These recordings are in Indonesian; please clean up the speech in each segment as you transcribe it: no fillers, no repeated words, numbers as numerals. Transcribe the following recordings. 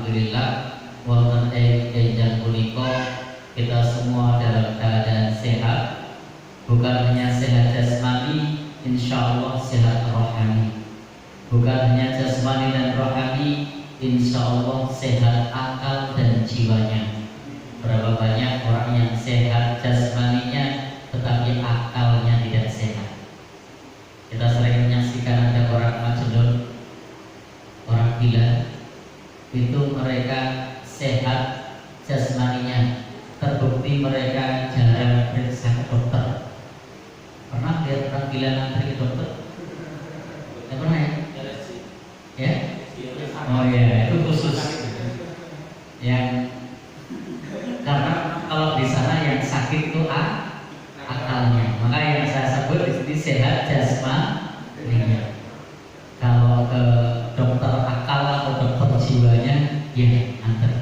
alhamdulillah wonten ing enjang punika kita semua dalam keadaan sehat, bukan hanya sehat jasmani, insyaallah sehat rohani. Bukan hanya jasmani dan rohani, insyaallah sehat akal dan jiwanya. Berapa banyak orang yang sehat jasmaninya tetapi akalnya tidak sehat. Kita sering menyaksikan ada orang majnun, orang gila, itu mereka sehat jasmaninya, terbukti mereka jarang periksa ke dokter. Pernah lihat orang gila ngantri ke dokter? Tidak pernah ya? Ya? Oh iya, itu khusus. Yang karena kalau di sana yang sakit itu akalnya. Maka yang saya sebut di sini sehat jasmaninya. Kalau ke dokter akal atau dokter jiwanya, ya antri.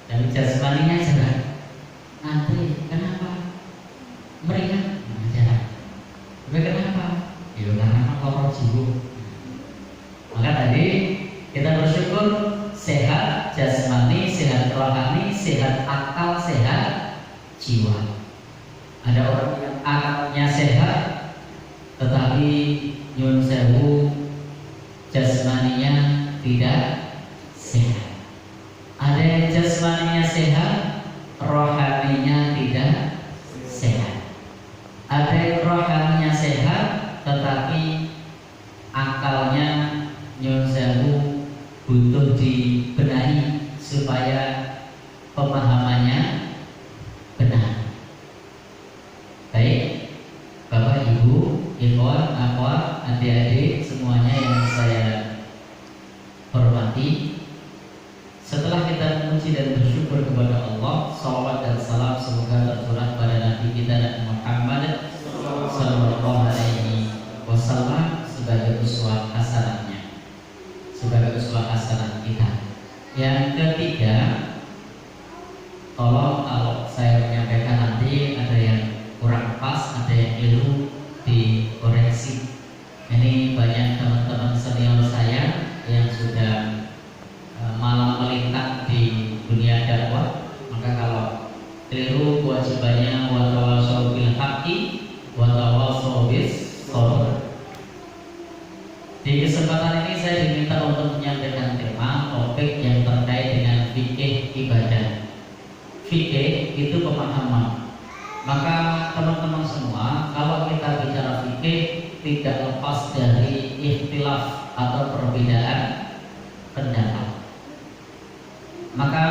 Tapi jasmaninya jarang antri. Kenapa? Meringan, jarang. Tapi kenapa? Ya karena kotor jiwa. Maka tadi kita bersyukur sehat jasmani, sehat rohani, sehat akal, sehat jiwa. Ada orang yang akalnya sehat tetapi nyun sewu jasmaninya tidak sehat. Ada yang jasmaninya sehat, rohaninya tidak sehat. Ada yang rohaninya sehat tetapi akalnya nyun sewu butuh dibenahi supaya pemahamannya benar. Baik, Bapak, Ibu, ikhwan, akhwat, adik-adik semuanya yang saya hormati. Setelah kita memuji dan bersyukur kepada Allah, salawat dan salam semoga tercurah pada Nabi kita Nabi Muhammad sallallahu alaihi wasallam sebagai uswah hasanahnya, sebagai uswah hasanah kita. Yang ketiga, tolong kalau saya menyampaikan nanti ada yang kurang pas, ada yang keliru, dikoreksi. Ini banyak teman-teman senior saya yang sudah malam melintang di dunia dakwah. Maka kalau keliru, kewajibannya watawasau bil haqqi watawasau bis sabr. Di kesempatan ini saya diminta untuk menyampaikan tema topik yang terkait dengan fikih ibadah. Fikih itu pemahaman. Maka teman-teman semua, kalau kita bicara fikih tidak lepas dari ikhtilaf atau perbedaan pendapat. Maka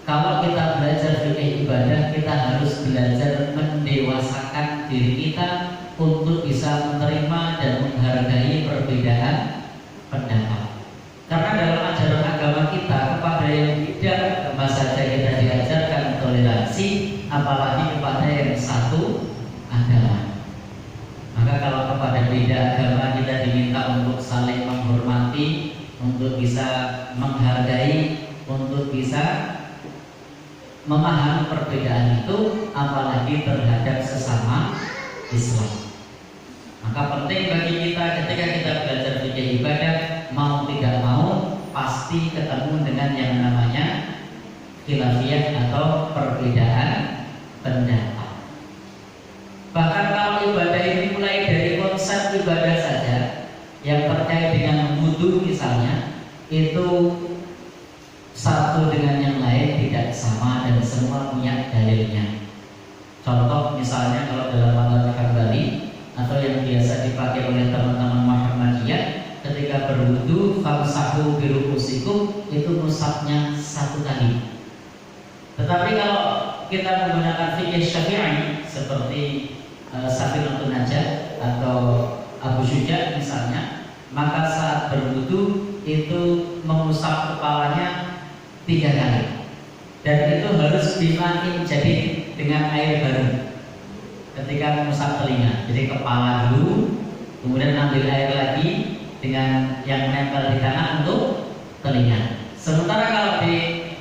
kalau kita belajar fikih ibadah, kita harus belajar mendewasakan diri kita untuk bisa menerima dan menghargai perbedaan pendapat. Karena dalam ajaran agama kita, kepada yang tidak sama saja kita diajarkan toleransi, apalagi kepada yang satu agama. Maka kalau kepada beda agama kita diminta untuk saling menghormati, untuk bisa menghargai, untuk bisa memahami perbedaan itu, apalagi terhadap sesama Islam. Maka penting bagi kita ketika kita belajar fikih ibadah, mau tidak mau pasti ketemu dengan yang namanya khilafiyah atau perbedaan pendapat. Bahkan kalau ibadah ini mulai dari konsep ibadah saja yang terkait dengan wudu misalnya, itu satu dengan yang lain tidak sama dan semua punya dalilnya. Contoh misalnya kalau dalam mazhab Hambali atau yang biasa dipakai oleh teman-teman Muhammadiyah, ketika berwudu famsahu biruusikum, itu musabnya satu kali. Tetapi kalau kita menggunakan fikih Syafi'i seperti Safinatun Najah atau Abu Syuja misalnya, maka saat berwudu itu mengusap kepalanya 3 kali, dan itu harus dimain jadi dengan air baru ketika mengusap telinga. Jadi kepala dulu, kemudian ambil air lagi dengan yang menempel di tangan untuk telinga. Sementara kalau di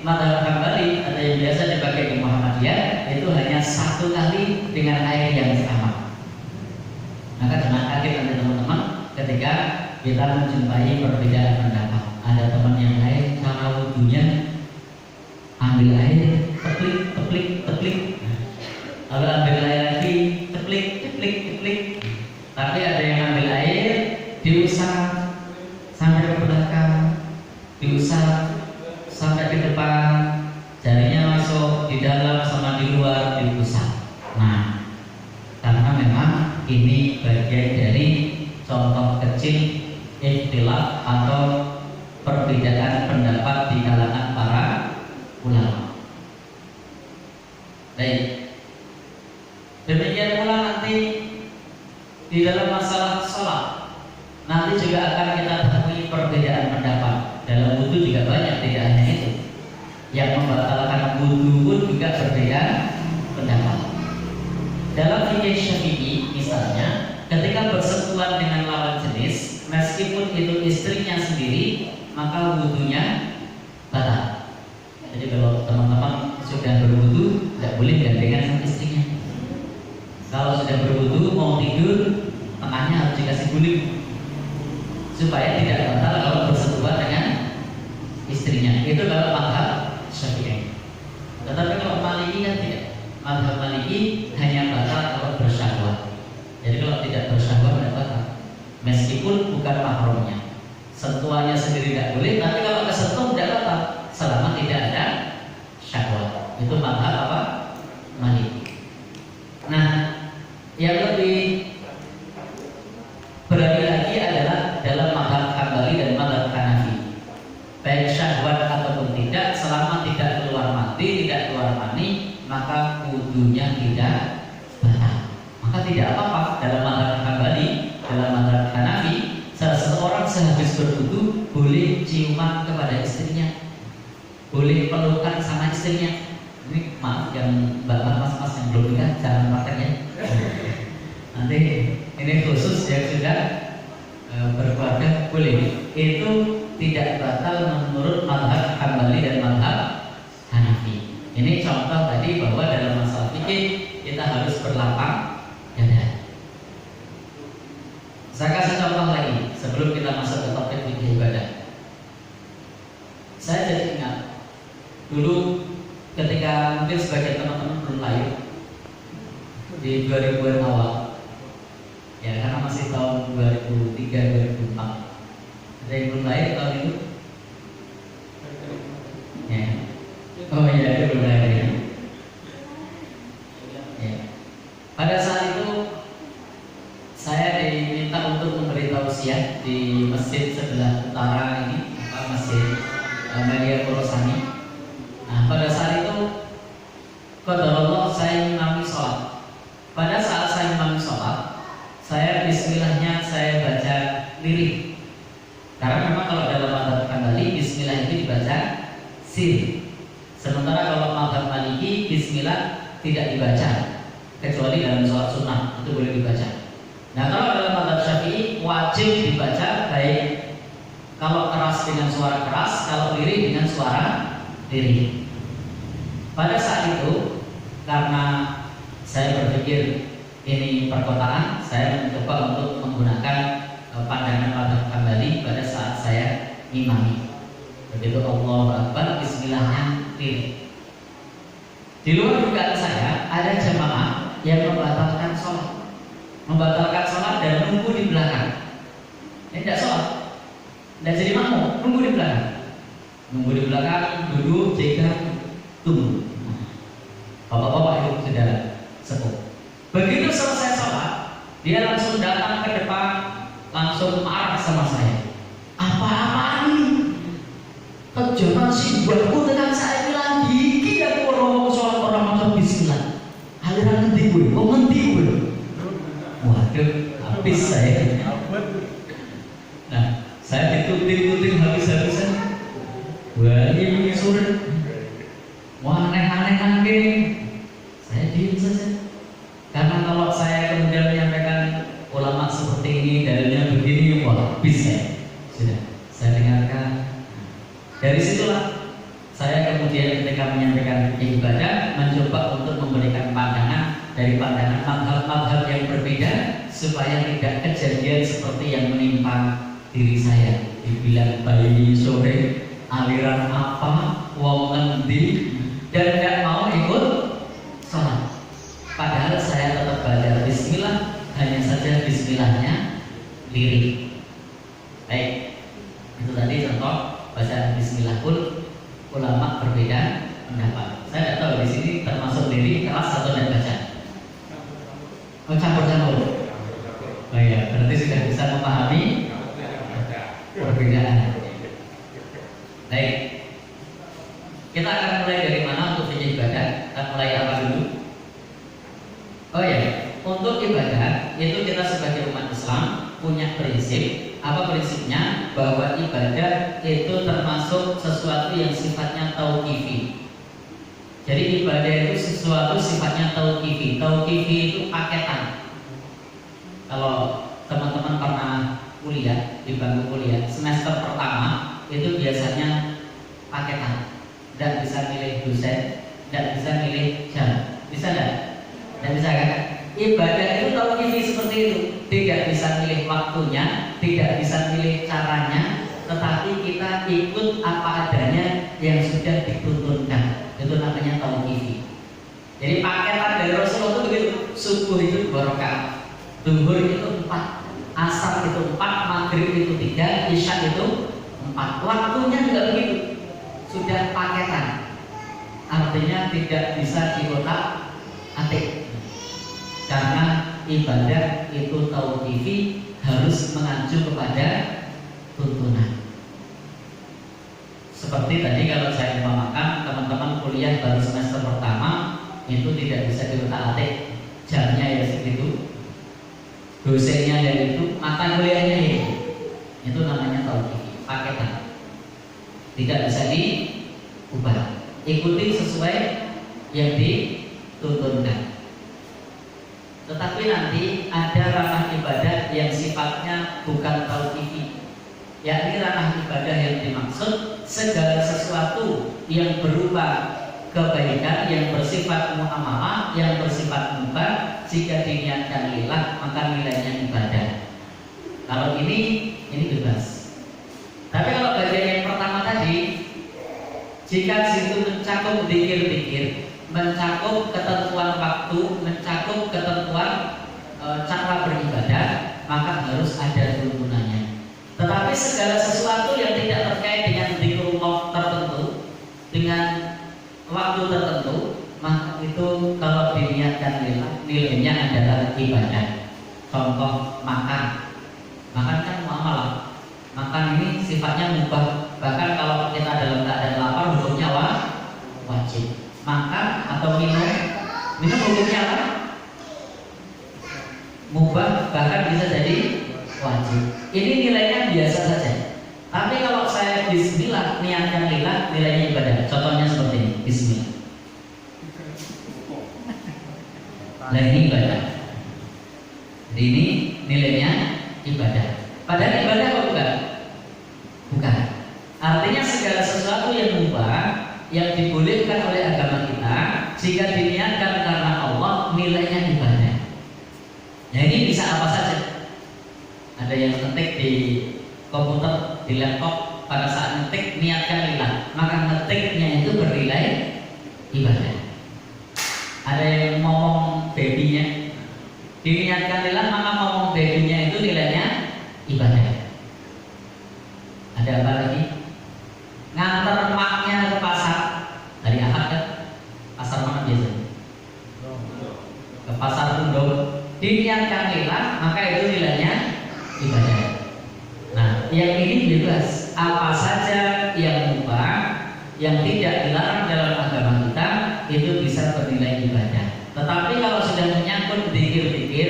mazhab Hambali atau yang biasa dipakai di Muhammadiyah, itu hanya 1 kali dengan air yang sama. Maka jangan kaget nanti teman-teman ketika kita menjumpai perbedaan pendapat. Ada teman yang lain cara wudhunya ambil air, teplik, teplik, teplik. Lalu ambil air lagi, teplik, teplik, teplik. Tapi ada yang ambil air, diusap sampai ke belakang, diusap sampai ke depan, jarinya masuk di dalam sama di luar, diusap. Nah, karena memang ini bagian dari contoh kecil ikhtilaf atau perbedaan pendapat di kalangan para ulama. Baik, demikian pula nanti di dalam masalah sholat nanti juga akan kita temui perbedaan pendapat. Dalam wudhu juga banyak, tidak hanya itu. Yang membatalkan wudhu pun juga berbeda pendapat. Dalam fikih Syafi'i misalnya, ketika bersentuhan dengan lawan jenis, meskipun itu istrinya sendiri, maka wudhunya batal. Jadi kalau teman-teman sudah berwudhu, tidak boleh gandengan sama istrinya. Kalau sudah berwudhu mau tidur, tengahnya harus dikasih guling supaya tidak batal kalau bersentuhan dengan istrinya. Itu kalau mazhab Syafi'i. Tetapi kalau Maliki kan tidak. Mazhab Maliki hanya batal kalau bersyahwat. Jadi kalau tidak bersyahwat tidak batal, meskipun bukan mahramnya. Sentuhannya sendiri tidak boleh, tapi kalau kesentuh tidak batal selama tidak ada syahwat. Itu mazhab apa? Maliki. Nah, yang lebih berani lagi adalah dalam mazhab Hambali dan mazhab Hanafi. Baik syahwat ataupun tidak, selama tidak keluar mati, tidak keluar mani, maka wudhunya tidak batal. Maka tidak apa-apa dalam mazhab Hambali, dalam mazhab Hanafi, seseorang sehabis berwudhu boleh ciuman kepada istrinya, boleh pelukan sama istrinya. Ini maaf yang bapak mas-mas yang belum nikah jangan makan ya. Nanti ini khusus yang sudah berkeluarga boleh. Itu tidak batal menurut mazhab Hambali dan mazhab Hanafi. Ini contoh tadi bahwa dalam masalah fikih kita harus berlapang dada. Saya kasih contoh lagi sebelum kita masuk ke topik fikih ibadah. Saya jadi ingat dulu ketika mungkin sebagian teman-teman belum lahir di 2000-an awal, ya karena masih tahun 2003-2004. Ada yang belum lahir tahun itu? Ya. Oh iya, itu belum lahir ya. Ya. Pada saat itu saya diminta untuk memberi tausiah di masjid sebelah utara ini, masjid Maria Purwosani. Nah, pada saat itu qadarullah saya imami sholat. Pada saat saya imami sholat, saya bismillahnya saya baca lirik. Karena memang kalau dalam mazhab Hambali bismillah itu dibaca sir. Sementara kalau mazhab Maliki bismillah tidak dibaca kecuali dalam sholat sunnah, itu boleh dibaca. Nah, kalau dalam mazhab Syafi'i wajib dibaca, baik kalau keras dengan suara keras, kalau lirik dengan suara lirik. Pada saat itu karena saya berpikir ini perkotaan, saya mencoba untuk menggunakan pandangan mazhab Hambali pada saat saya imami. Begitu Allahu Akbar, bismillahnya lirik. Di luar dugaan saya ada jamaah yang membatalkan sholat, dan nunggu di belakang. Ini tidak sholat, tidak jadi makmum, nunggu di belakang, duduk, jaga, tunggu. Bapak-bapak itu saudara sepuh. Begitu selesai sholat, dia langsung datang ke depan, langsung marah sama saya. Apa-apaan ini? Kejaman si buatku dengan saya bilang gigi dan orang sholat orang macam bismillah. Aliran nanti gue, nanti gue. Waduh, habis saya. Nah, saya dituting habis-habisan. Wah, ini surat. Wah, aneh-aneh. Saya diam saja. Karena kalau saya kemudian menyampaikan ulama seperti ini, dalilnya begini, wah, bisa. Sudah, saya dengarkan. Dari situlah saya kemudian ketika menyampaikan ibadah mencoba untuk memberikan pandangan dari pandangan mazhab-mazhab yang berbeda supaya tidak kejadian seperti yang menimpa diri saya. Dibilang bayi sore aliran apa, wong ngendi, dan nggak mau ikut sholat. Padahal saya tetap baca bismillah, hanya saja bismillahnya lirik. Baik, itu tadi contoh bacaan bismillah pun ulama berbeda pendapat. Saya tidak tahu di sini termasuk lirik keras atau tidak baca. Oh, campur-campur. Oh ya, berarti sudah bisa memahami perbedaan. Baik, kita akan mulai dari mana untuk fikih ibadah? Kita mulai apa dulu? Oh ya, untuk ibadah itu kita sebagai umat Islam punya prinsip. Apa prinsipnya? Bahwa ibadah itu termasuk sesuatu yang sifatnya tauqifi. Jadi ibadah itu sesuatu sifatnya tauqifi. Tauqifi itu paketan. Kalau teman-teman pernah kuliah di bangku kuliah semester pertama itu biasanya paketan. Tidak bisa milih dosen, tidak bisa milih jam. Bisa tidak? Tidak bisa kan? Ibadah itu tauqifi seperti itu. Tidak bisa milih waktunya, tidak bisa milih caranya, tetapi kita ikut apa adanya yang sudah dituntunkan. Itu namanya tauqifi. Jadi paketan dari Rasulullah itu begitu. Subuh itu 2 rakaat, zuhur itu 4, asar itu 4, maghrib itu 3, isya itu 4. Waktunya juga begitu. Sudah paketan. Artinya tidak bisa diotak-atik. Karena ibadah itu tauqifi, harus mengacu kepada tuntunan. Seperti tadi kalau saya umpamakan teman-teman kuliah baru semester pertama itu tidak bisa diotak-atik, jamnya ya segitu, dosennya ya itu, mata kuliahnya ya itu namanya tauqifi, paketan, tidak bisa diubah, ikuti sesuai yang dituntunkan. Tetapi nanti ada ranah ibadah yang sifatnya bukan tauqifi, yakni ranah ibadah yang dimaksud segala sesuatu yang berupa kebaikan, yang bersifat muamalah, yang bersifat mubah, jika diniatkan lillah maka nilainya ibadah. Kalau ini bebas. Tapi kalau bagian yang pertama tadi, jika situ mencakup zikir-zikir, mencakup ketentuan waktu, mencakup ketentuan cara beribadah, maka harus ada tuntunannya. Tetapi segala sesuatu yang tidak terkait dengan zikrullah tertentu, dengan waktu tertentu, maka itu kalau diniatkan nilainya adalah ibadah. Contoh makan kan muamalah. Makan ini sifatnya mubah. Bahkan kalau kita dalam keadaan lapar, hukumnya wajib. Makan atau minum hukumnya apa? Mubah, bahkan bisa jadi wajib. Ini nilainya biasa saja. Tapi kalau saya bismillah niatkan lillah, nilainya ibadah. Contohnya seperti ini, bismillah. Nah ini ibadah. Jadi ini nilainya ibadah. Padahal ibadah kok bukan. Artinya segala sesuatu yang mubah, yang dibolehkan oleh agama kita, jika diniatkan karena Allah, nilainya ibadah. Nah ini bisa apa saja. Ada yang ngetik di komputer, di laptop, pada saat ngetik niatkan lillah, maka ngetiknya itu bernilai ibadah. Ada yang ngomong babynya, diniatkan lillah, maka ngomong babynya itu nilainya ibadah. Ada apa lagi? Ngantar maknya ke pasar, dari Ahad kan? Pasar mana biasanya? Ke pasar Pundong. Diniatkan lillah, maka itu nilainya ibadah. Nah, yang ini bebas. Apa saja yang mubah, yang tidak dilarang dalam agama kita, itu bisa bernilai ibadah. Tetapi kalau sudah menyangkut zikir-zikir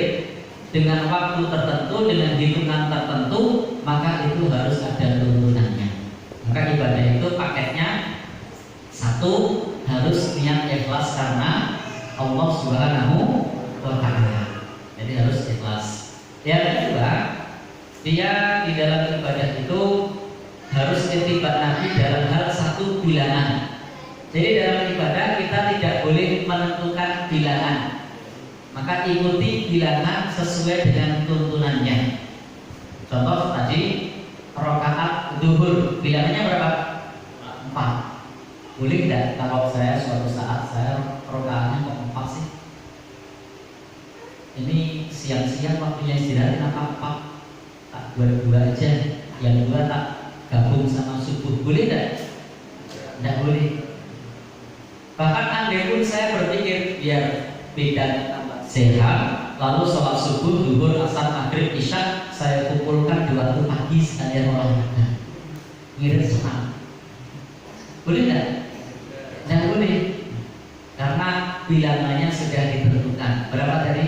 dengan waktu tertentu, dengan hitungan tertentu, maka itu harus ada tuntunannya. Maka ibadah itu paketnya satu, harus niat ikhlas karena Allah Subhanahu wa Ta'ala. Jadi harus ikhlas. Yang kedua, dia di dalam ibadah itu harus ittiba Nabi dalam hal satu bilangan. Jadi dalam ibadah kita tidak boleh menentukan bilangan. Maka ikuti bilangan sesuai dengan tuntunannya. Contoh tadi rakaat zuhur, bilangannya berapa? Boleh tidak kalau saya suatu saat saya rokaatnya kok 4 sih? Ini siang-siang waktunya istirahat kenapa 4? Tak 2 aja, yang 2 tak gabung sama subuh. Boleh tidak? Tidak boleh. Bahkan andai pun saya berpikir biar bedanya tambah sehat, lalu sholat subuh, zuhur, asar, maghrib, isya saya kumpulkan di waktu pagi sekalian olahraga. Ngirit senang. Boleh tidak? Tidak boleh. Karena bilangannya sudah ditentukan. Berapa tadi?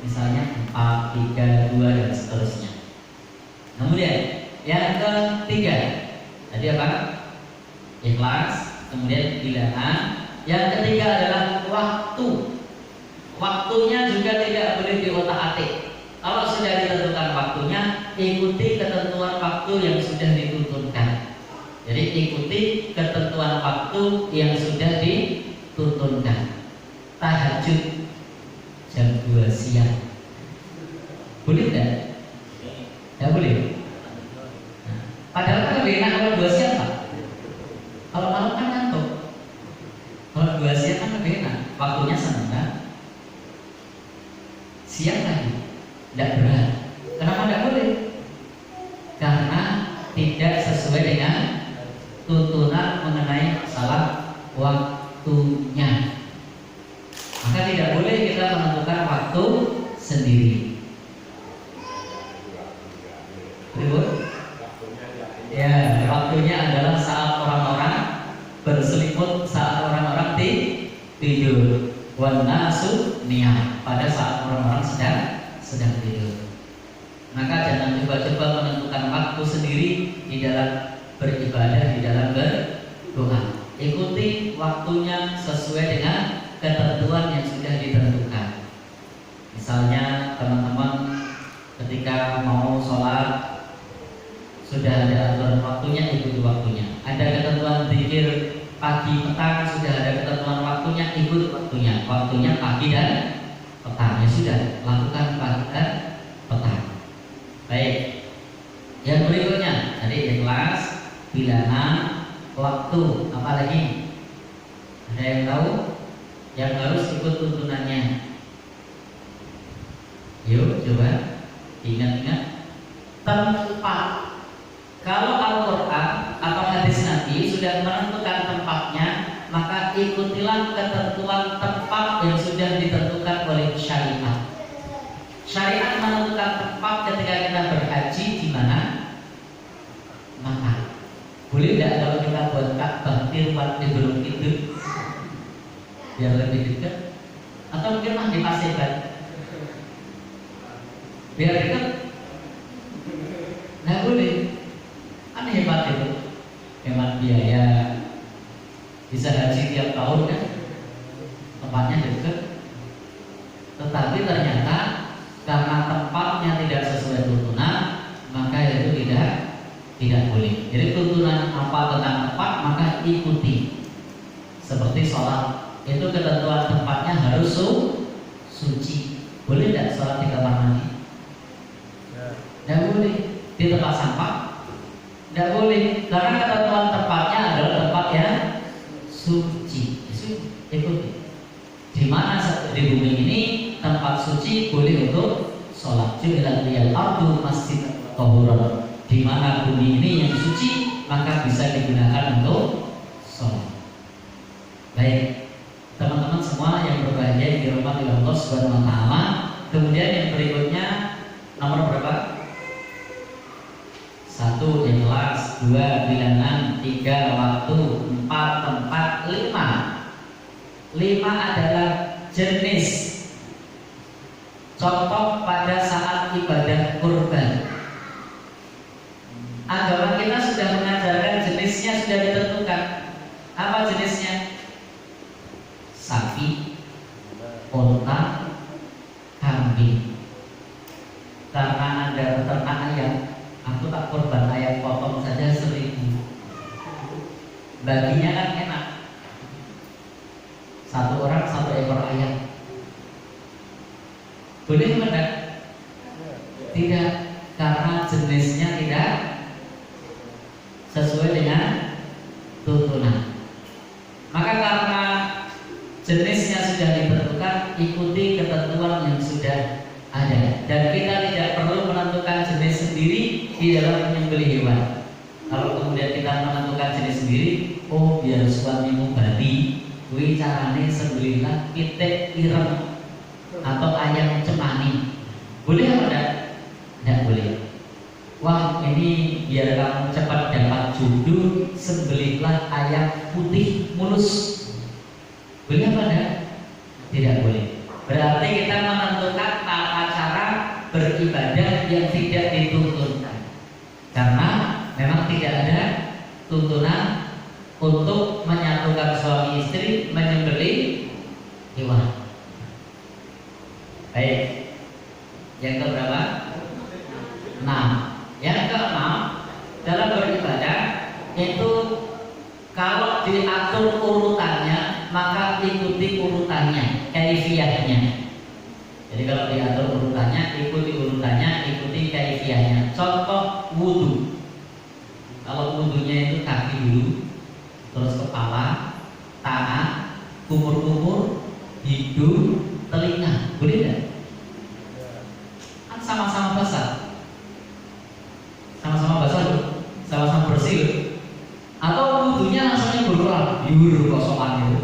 Misalnya 4, 3, 2 dan seterusnya. Kemudian yang ketiga tadi apa? Ikhlas. Kemudian bilangan. Yang ketiga adalah waktu. Waktunya juga tidak boleh diotak-atik. Kalau sudah ditentukan waktunya, ikuti ketentuan waktu yang sudah dituntunkan. Jadi ikuti ketentuan waktu yang sudah dituntunkan. Tahajud jam 2 siang. Boleh tidak? Tidak boleh. Nah, padahal kan lebih enak kalau 2 siang Pak. Kalau malam kan ngantuk. Kalau 2 siang kan lebih enak. Waktunya senang kan? Siang lagi. Tidak berat. Kenapa tidak boleh? Karena tidak sesuai dengan tuntunan mengenai masalah waktunya. Maka tidak boleh kita menentukan waktu sendiri. Berikut. Ya, waktunya adalah saat orang-orang berselimut, saat orang-orang tidur. Wan nasu niyam, pada saat orang-orang sedang tidur. Maka jangan coba-coba menentukan waktu sendiri di dalam beribadah, di dalam berdoa. Ikuti waktunya sesuai dengan ketentuan yang sudah ditentukan. Misalnya teman-teman ketika mau sholat sudah ada aturan waktunya, ikuti waktunya. Ada ketentuan zikir pagi petang, sudah ada ketentuan waktunya, ikut waktunya. Waktunya pagi dan petang, ya sudah, lakukan pagi dan petang. Baik. Yang berikutnya tadi ikhlas, bilangan, waktu, apa lagi? Ada yang tahu? Yang harus ikut tuntunannya. Yuk coba ingat-ingat tempat. Kalau Al-Quran atau hadis Nabi sudah menentukan tempatnya, maka ikutilah ketentuan tempat yang sudah ditentukan oleh syariat. Syariat menentukan tempat ketika kita berhaji di mana? Maka boleh tidak kalau kita buat Ka'bah buat belum itu biar lebih dekat? Atau mungkin mah di Paseban biar dekat? Nggak boleh. Kan hebat itu, hemat biaya, bisa haji tiap tahun kan, tempatnya dekat. Tetapi ternyata karena tempatnya tidak sesuai tuntunan, maka itu tidak boleh. Jadi tuntunan apa tentang tempat maka ikuti. Seperti sholat, itu ketentuan tempatnya harus suci. Boleh tidak sholat di kamar mandi? Tidak boleh. Di tempat sampah? Tidak boleh. Karena ketentuan tempatnya adalah tempat yang suci. Ikuti. Di mana di bumi ini tempat suci boleh untuk sholat. Ju'ilal liyal ardu masjidan wa tahuran. Di mana bumi ini yang suci maka bisa digunakan untuk sholat. Baik, teman-teman semua yang berbahagia yang dirahmati Allah Subhanahu wa taala. Kemudian yang berikutnya nomor berapa? 1 ikhlas, 2 bilangan, 3 waktu, 4 tempat, 5 adalah jenis. Contoh pada saat ibadah kurban. Agama kita sudah mengajarkan jenisnya sudah ditentukan. Apa jenisnya? Sapi, unta, kambing. Karena Anda peternak ayam, aku tak kurban ayam potong saja 1.000. Baginya kan enak. 1 orang 1 ekor ayam. Boleh tidak? Tidak, karena jenisnya tidak sesuai dengan tuntunan. jenisnya sudah ditentukan, ikuti ketentuan yang sudah ada. Dan kita tidak perlu menentukan jenis sendiri di dalam menyembelih hewan. Kalau kemudian kita menentukan jenis sendiri, oh biar suamimu babi, kuwi carane sembelihlah pitik ireng atau ayam cemani. Boleh apa enggak? Enggak boleh. Wah, ini biar kamu cepat dapat jodoh, sembelihlah ayam putih mulus. Boleh apa enggak? Tidak boleh. Berarti kita menentukan tata cara beribadah yang tidak dituntunkan. Karena memang tidak ada tuntunan untuk menyatukan suami istri menyembelih hewan. Baik. Yang keberapa? 6. Yang keenam, dalam beribadah itu kalau diatur urutannya, maka ikuti urutannya, kaifiyahnya. Jadi kalau diatur urutannya, ikuti urutannya, ikuti kaifiyahnya. Contoh wudu. Kalau wudunya itu kaki dulu, terus kepala, tangan, kumur-kumur, hidung, telinga. Boleh tidak? Kan sama-sama basah. Sama-sama basah loh, sama-sama bersih loh. Atau wudunya langsung berkurang, yur kosongan itu.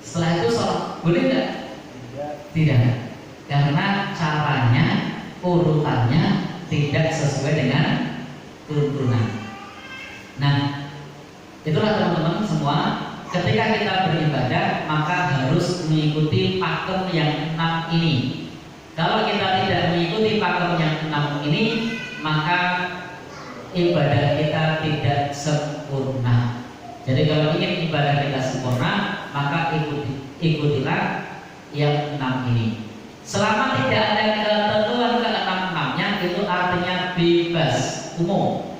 Setelah itu sholat, boleh tidak? Tidak, karena caranya, urutannya tidak sesuai dengan tuntunan. Nah, itulah teman-teman semua. Ketika kita beribadah, maka harus mengikuti pakem yang 6 ini. Kalau kita tidak mengikuti pakem yang 6 ini, maka ibadah kita tidak sempurna. Jadi kalau ingin ibadah kita sempurna, maka ikutilah yang 6 ini. Selama tidak ada ketentuan ke-6-6-nya, itu artinya bebas, umum.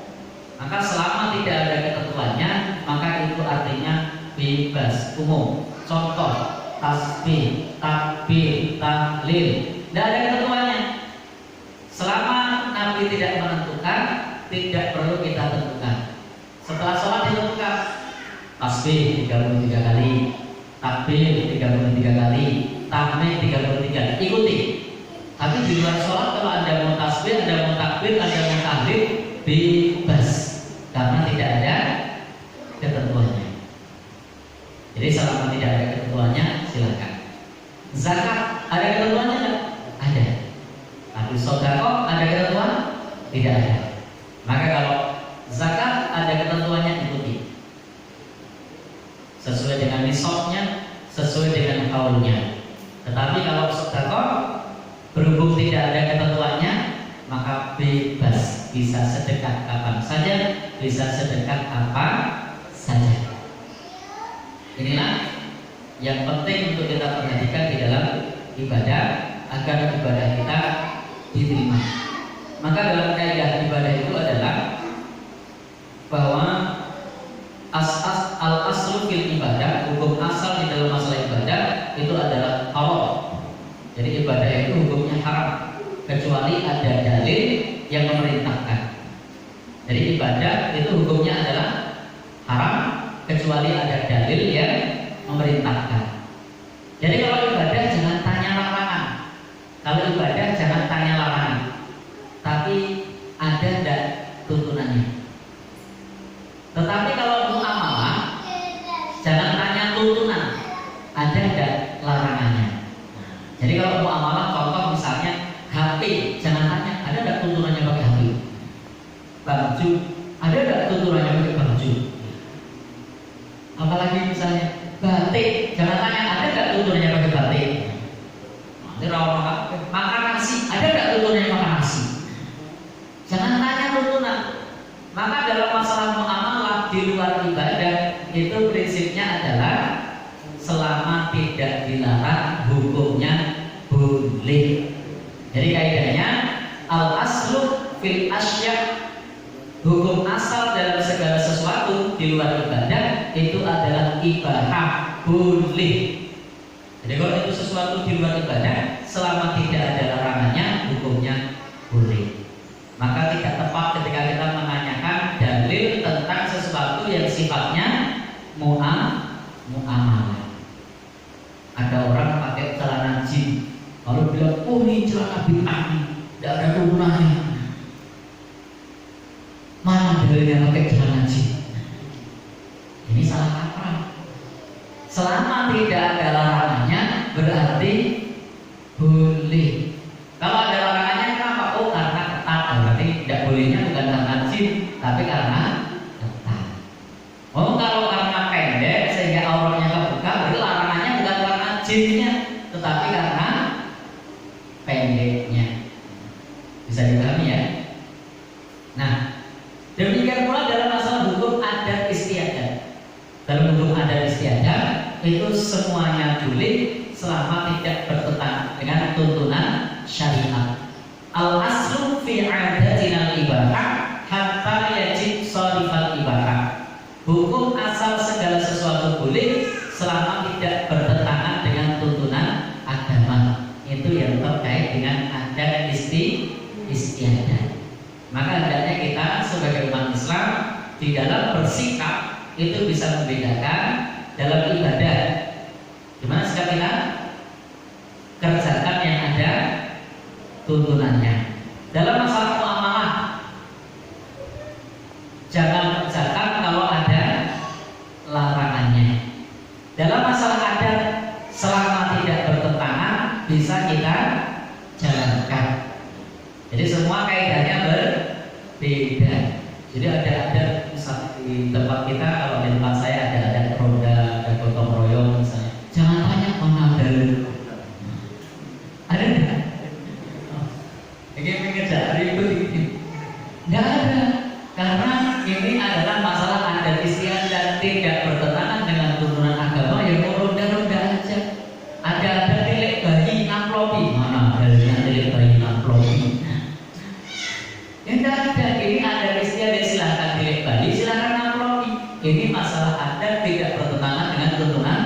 Maka selama tidak ada ketentuannya, maka itu artinya bebas, umum. Contoh, tasbih, takbir, tahlil, tidak ada ketentuannya. Selama Nabi tidak menentukan, tidak perlu kita tentukan. Setelah sholat ditentukan, tasbih 33 kali, takbir 33 kali, tahmid 33, ikuti. Tapi di luar sholat kalau ada mau tasbih, ada mau takbir, ada mau tahlil, bebas, karena tidak ada ketentuannya. Jadi selama tidak ada ketentuannya, silakan. Zakat ada ketentuannya enggak? Ada. Tapi sedekah ada ketentuan? Tidak ada. Maka kalau zakat ada ketentuannya, ikuti. Sesuai dengan nisabnya, sesuai dengan haulnya. Tetapi kalau sedekah berhubung tidak ada ketentuannya, maka bebas, bisa sedekah kapan saja, bisa sedekah apa saja. Inilah yang penting untuk kita perhatikan di dalam ibadah agar ibadah kita diterima. Maka dalam kaidah ibadah itu adalah bahwa al-aslu fil ibadah, hukum asal di dalam masalah ibadah itu adalah haram. Jadi ibadah itu hukumnya haram kecuali ada dalil yang memerintahkan. Jadi ibadah itu hukumnya adalah haram kecuali ada dalil yang memerintahkan. Jadi kalau ibadah jangan tanya larangan. Kalau ibadah jangan tanya larangan. Tapi ada enggak tuntunannya? Tetapi kalau muamalah jangan tanya tuntunan, ada enggak larangannya. Jadi kalau muamalah contoh misalnya HP, jangan tanya ada enggak tuntunannya pakai HP. Baju, ada enggak tuntunannya pakai baju. Apalagi misalnya batik, jangan tanya ada enggak tuntunannya pakai batik. Nanti makan nasi, ada enggak tuntunannya makan nasi. Jangan tanya tuntunan. Maka dalam masalah muamalah di luar ibadah itu prinsipnya adalah selama tidak dilarang hukumnya boleh. Jadi kaidahnya al-aslu fil asya, hukum asal dalam segala sesuatu di luar ibadah itu adalah ibahah, boleh. Jadi kalau itu sesuatu di luar ibadah, selama tidak ada larangannya, hukumnya boleh. Maka tidak tepat ketika kita menanyakan dalil tentang sesuatu yang sifatnya muamalah. Ada orang pakai celana jeans, lalu bilang, oh ini celana bid'ah nih, tidak ada turunannya. Mana dalilnya pakai celana jeans? Ini salah kaprah. Selama tidak ada larangannya berarti boleh. Kalau ada larangannya kenapa? Oh karena ketat, berarti tidak bolehnya bukan karena jeans, tapi karena ketat. Oh kalau karena pendek sehingga auratnya kebuka, berarti larangannya bukan karena jeansnya, tetapi karena pendeknya. Bisa dipahami ya? Nah, demikian pula dalam masalah hukum adat istiadat. Dalam hukum adat istiadat itu semuanya boleh selama tidak bertentangan dengan tuntunan syariat. Al aslu fi adatina al-ibahah hatta yajib sharifal ibahah. Hukum asal segala sesuatu boleh selama tidak bertentangan dengan tuntunan agama. Itu yang terkait dengan adat istiadat. Maka hendaknya kita sebagai umat Islam di dalam bersikap itu bisa membedakan dalam ibadah. Gimana sikap kita? Kerjakan yang ada tuntunannya. Dalam masalah muamalah, jangan kerjakan kalau ada larangannya. Dalam masalah adat, selama tidak bertentangan bisa kita jalankan. Jadi semua kaidahnya berbeda. Jadi ada adat di tempat kita, kalau di tempat saya ada adat ronda, ada gotong royong misalnya. Jangan tanya mana dalil. Ada nggak? Ini mengejar ribut ini. Nggak ada, karena ini adalah masalah adat istiadat, tidak bertentangan dengan tuntunan agama. Yang mau ronda-ronda aja. Ada tilik bayi amplopi, mana dalilnya tilik bayi amplopi? Yang tidak ada. Ini adat istiadat, silahkan tilik bayi, silahkan amplopi. Ini masalah adat tidak bertentangan dengan tuntunan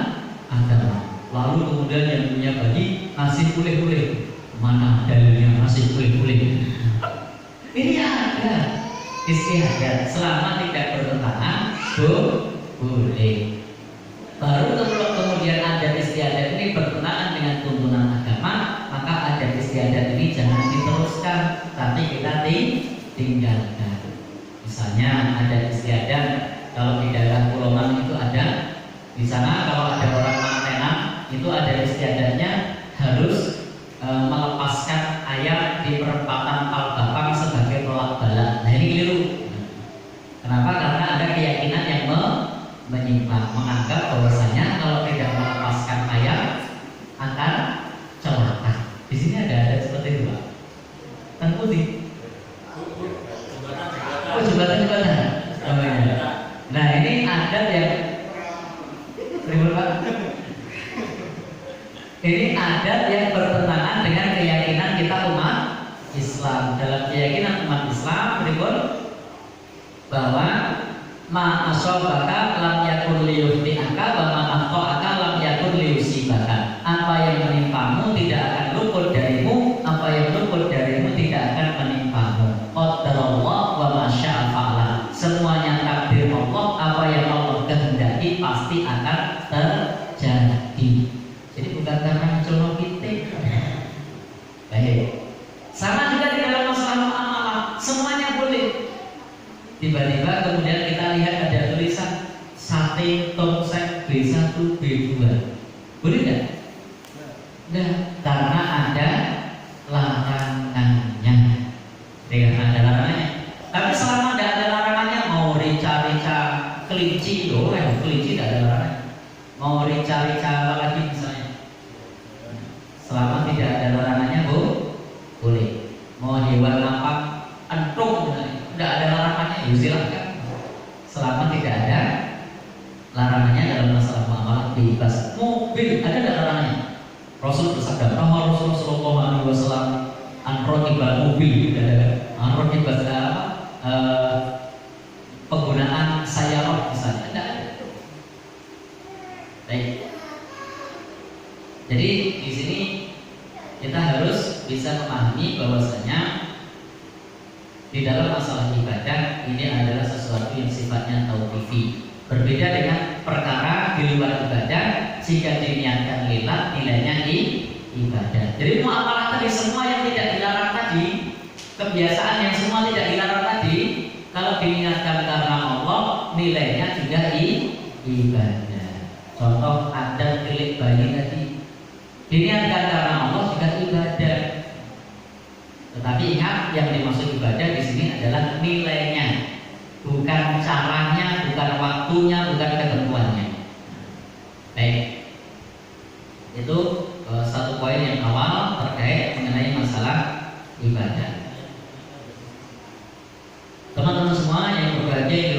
agama. Lalu kemudian yang punya bayi masih boleh-boleh. Mana dalilnya masih boleh-boleh? Ini ada istiadat selama tidak bertentangan boleh. Baru kemudian adat istiadat ini bertentangan dengan tuntunan agama, maka adat istiadat ini jangan diteruskan, tapi kita tinggalkan. Misalnya adat istiadat kalau di daerah Puloman itu ada, di sana kalau ada orang mantenan itu adat istiadatnya harus melepaskan ayam di perempatan Palbapang sebagai tolak bala. Nah ini keliru. Kenapa? Karena ada keyakinan yang menyimpang, menganggap bahwasanya kalau tidak melepaskan ayam akan celaka. Di sini ada seperti itu, Pak. Tan Putih. Oh, jembatan. Nah ini adat yang ribut, Pak. Ini adat yang bertentangan dengan keyakinan kita umat Islam. Dalam keyakinan umat Islam berikut bahwa ma asobaka lam yakun liyuhti'aka wa ma akhta'aka lam yakun liyusibaka. Apa yang menimpamu tidak akan luput darimu, apa yang luput darimu tidak akan menimpamu. Qadarullah wa ma syaa fa'ala. Semuanya takdir Allah, apa yang Allah kehendaki pasti akan terjadi. Jadi bukan karena mencolok kita. Baik. Sama juga di dalam masalah muamalah, semuanya boleh. Tiba-tiba kemudian kita lihat ada tulisan sate tongseng B1 B2. Boleh nggak? Nggak, karena ada larangannya. Dengan ada larangannya. Tapi selama tidak ada larangannya, mau rica-rica kelinci, kelinci tidak ada larangannya. Mau rica-rica apa lagi misalnya? Selama tidak ada larangannya, boleh. Mau hewan apa? Entung, tidak ada larangannya, ya silakan. Selama tidak ada larangannya dalam masalah muamalah bebas. Mobil ada tidak larangannya? Rasul bersabda, Rasul Sallallahu Alaihi Wasallam, anrotibal mobil, tidak ada. Anrotibal penggunaan sayarot misalnya, tidak ada. Baik. Jadi di sini kita harus bisa memahami bahwasanya di dalam masalah ibadah ini adalah sesuatu yang sifatnya tauqifi. Berbeda dengan perkara di luar ibadah, jika diniatkan lillah ibadah. Jadi muamalah tadi, semua yang tidak dilarang tadi, kebiasaan yang semua tidak dilarang tadi, kalau diniatkan karena Allah, nilainya juga ibadah. Contoh adat tilik bayi tadi, diniatkan karena Allah juga ibadah. Tetapi ingat, yang dimaksud ibadah di sini adalah nilainya, bukan caranya, bukan waktunya, bukan ketentuannya. Baik, itu satu poin yang awal terkait mengenai masalah ibadah. Teman-teman semua yang berbahagia di